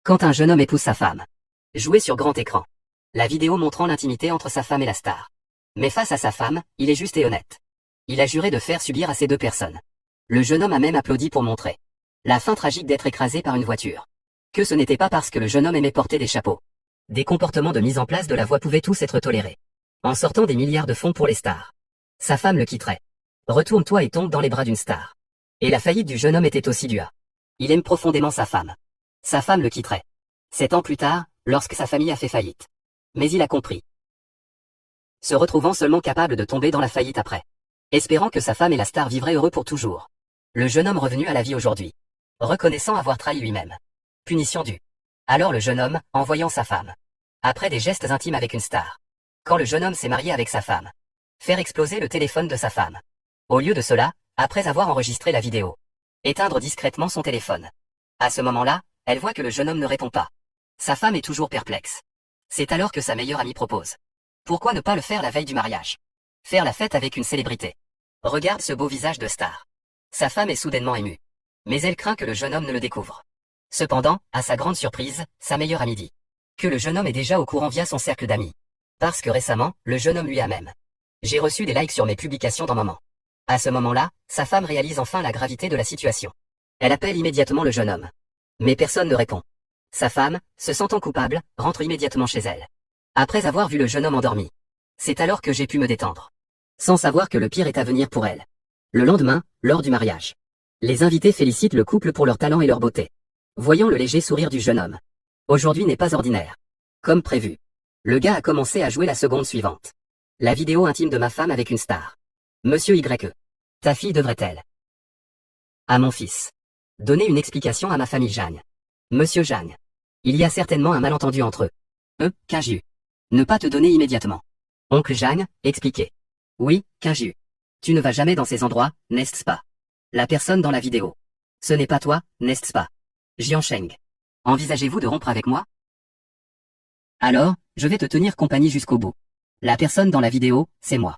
Quand un jeune homme épouse sa femme. Joué sur grand écran. La vidéo montrant l'intimité entre sa femme et la star. Mais face à sa femme, il est juste et honnête. Il a juré de faire subir à ces deux personnes. Le jeune homme a même applaudi pour montrer la fin tragique d'être écrasé par une voiture. Que ce n'était pas parce que le jeune homme aimait porter des chapeaux. Des comportements de mise en place de la voix pouvaient tous être tolérés. En sortant des milliards de fonds pour les stars. Sa femme le quitterait. Retourne-toi et tombe dans les bras d'une star. Et la faillite du jeune homme était aussi due à. Il aime profondément sa femme. Sa femme le quitterait. 7 ans plus tard, lorsque sa famille a fait faillite. Mais il a compris. Se retrouvant seulement capable de tomber dans la faillite après. Espérant que sa femme et la star vivraient heureux pour toujours. Le jeune homme revenu à la vie aujourd'hui. Reconnaissant avoir trahi lui-même. Punition due. Alors le jeune homme, en voyant sa femme. Après des gestes intimes avec une star. Quand le jeune homme s'est marié avec sa femme. Faire exploser le téléphone de sa femme. Au lieu de cela, après avoir enregistré la vidéo. Éteindre discrètement son téléphone. À ce moment-là, elle voit que le jeune homme ne répond pas. Sa femme est toujours perplexe. C'est alors que sa meilleure amie propose. Pourquoi ne pas le faire la veille du mariage? Faire la fête avec une célébrité. Regarde ce beau visage de star. Sa femme est soudainement émue. Mais elle craint que le jeune homme ne le découvre. Cependant, à sa grande surprise, sa meilleure amie dit que le jeune homme est déjà au courant via son cercle d'amis. Parce que récemment, le jeune homme lui a même. J'ai reçu des likes sur mes publications dans Moment. À ce moment-là, sa femme réalise enfin la gravité de la situation. Elle appelle immédiatement le jeune homme. Mais personne ne répond. Sa femme, se sentant coupable, rentre immédiatement chez elle. Après avoir vu le jeune homme endormi. C'est alors que j'ai pu me détendre. Sans savoir que le pire est à venir pour elle. Le lendemain, lors du mariage. Les invités félicitent le couple pour leur talent et leur beauté. Voyant le léger sourire du jeune homme. Aujourd'hui n'est pas ordinaire. Comme prévu. Le gars a commencé à jouer la seconde suivante. La vidéo intime de ma femme avec une star. Monsieur Y. Ta fille devrait-elle? À mon fils. Donner une explication à ma famille Jeanne. Monsieur Jeanne. Il y a certainement un malentendu entre eux. Qu'ai-je eu? Ne pas te donner immédiatement. Oncle Jeanne, expliquez. Oui, qu'ai-je eu? Tu ne vas jamais dans ces endroits, n'est-ce pas? La personne dans la vidéo. Ce n'est pas toi, n'est-ce pas? Jiansheng. Envisagez-vous de rompre avec moi? Alors, je vais te tenir compagnie jusqu'au bout. La personne dans la vidéo, c'est moi.